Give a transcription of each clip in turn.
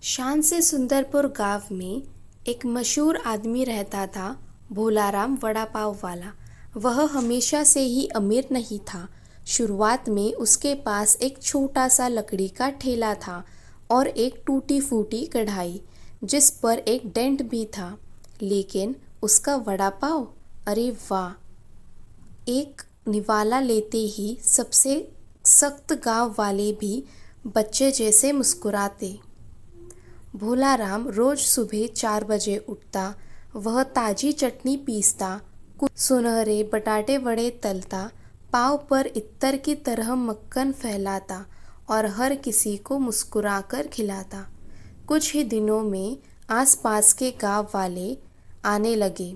शान से सुंदरपुर गांव में एक मशहूर आदमी रहता था, भोलाराम वड़ा पाव वाला। वह हमेशा से ही अमीर नहीं था। शुरुआत में उसके पास एक छोटा सा लकड़ी का ठेला था और एक टूटी फूटी कढ़ाई जिस पर एक डेंट भी था। लेकिन उसका वड़ा पाव, अरे वाह! एक निवाला लेते ही सबसे सख्त गांव वाले भी बच्चे जैसे मुस्कुराते। भोलाराम रोज सुबह 4 बजे उठता। वह ताजी चटनी पीसता, कुछ सुनहरे बटाटे वड़े तलता, पाव पर इत्तर की तरह मक्खन फैलाता और हर किसी को मुस्कुराकर खिलाता। कुछ ही दिनों में आसपास के गांव वाले आने लगे।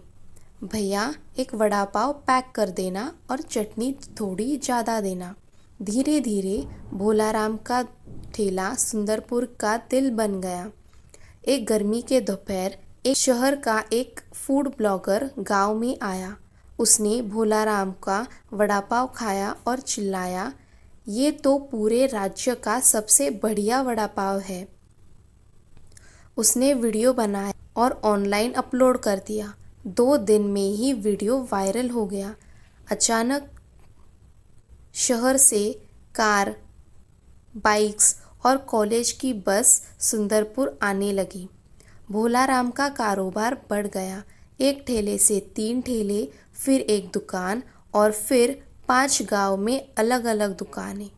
भैया, एक वड़ा पाव पैक कर देना और चटनी थोड़ी ज़्यादा देना। धीरे धीरे भोलाराम का ठेला सुंदरपुर का दिल बन गया। एक गर्मी के दोपहर एक शहर का एक फूड ब्लॉगर गांव में आया। उसने भोलाराम का वड़ा पाव खाया और चिल्लाया, ये तो पूरे राज्य का सबसे बढ़िया वड़ा पाव है। उसने वीडियो बनाया और ऑनलाइन अपलोड कर दिया। 2 दिन में ही वीडियो वायरल हो गया। अचानक शहर से कार, बाइक्स और कॉलेज की बस सुंदरपुर आने लगी। भोलाराम का कारोबार बढ़ गया। एक ठेले से 3 ठेले, फिर एक दुकान और फिर 5 गांव में अलग अलग दुकानें।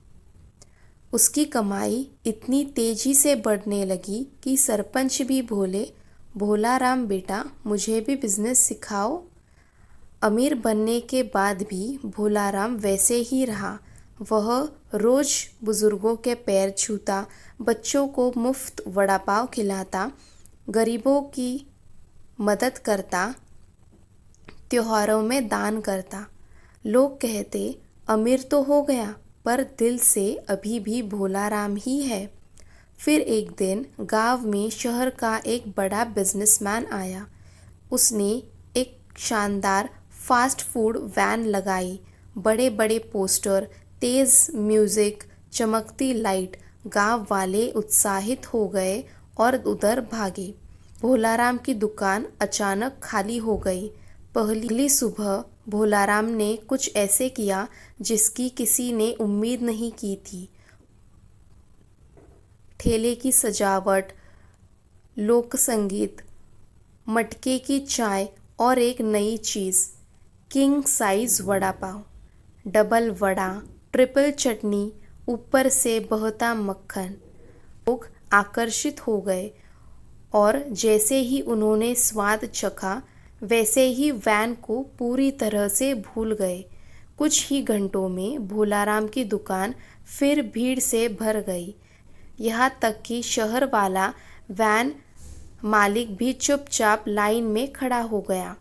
उसकी कमाई इतनी तेजी से बढ़ने लगी कि सरपंच भी बोले, भोलाराम बेटा, मुझे भी बिजनेस सिखाओ। अमीर बनने के बाद भी भोलाराम वैसे ही रहा। वह रोज बुजुर्गों के पैर छूता, बच्चों को मुफ्त वड़ा पाव खिलाता, गरीबों की मदद करता, त्योहारों में दान करता। लोग कहते, अमीर तो हो गया पर दिल से अभी भी भोलाराम ही है। फिर एक दिन गांव में शहर का एक बड़ा बिजनेसमैन आया। उसने एक शानदार फास्ट फूड वैन लगाई। बड़े बड़े पोस्टर, तेज म्यूजिक, चमकती लाइट। गांव वाले उत्साहित हो गए और उधर भागे। भोलाराम की दुकान अचानक खाली हो गई। पहली सुबह भोलाराम ने कुछ ऐसे किया जिसकी किसी ने उम्मीद नहीं की थी। ठेले की सजावट, लोक संगीत, मटके की चाय और एक नई चीज़, king size vada pav. Double vada, triple चटनी, ऊपर से बहता मक्खन। लोग आकर्षित हो गए और जैसे ही उन्होंने स्वाद चखा वैसे ही वैन को पूरी तरह से भूल गए। कुछ ही घंटों में भोलाराम की दुकान फिर भीड़ से भर गई। यहाँ तक कि शहर वाला वैन मालिक भी चुपचाप लाइन में खड़ा हो गया।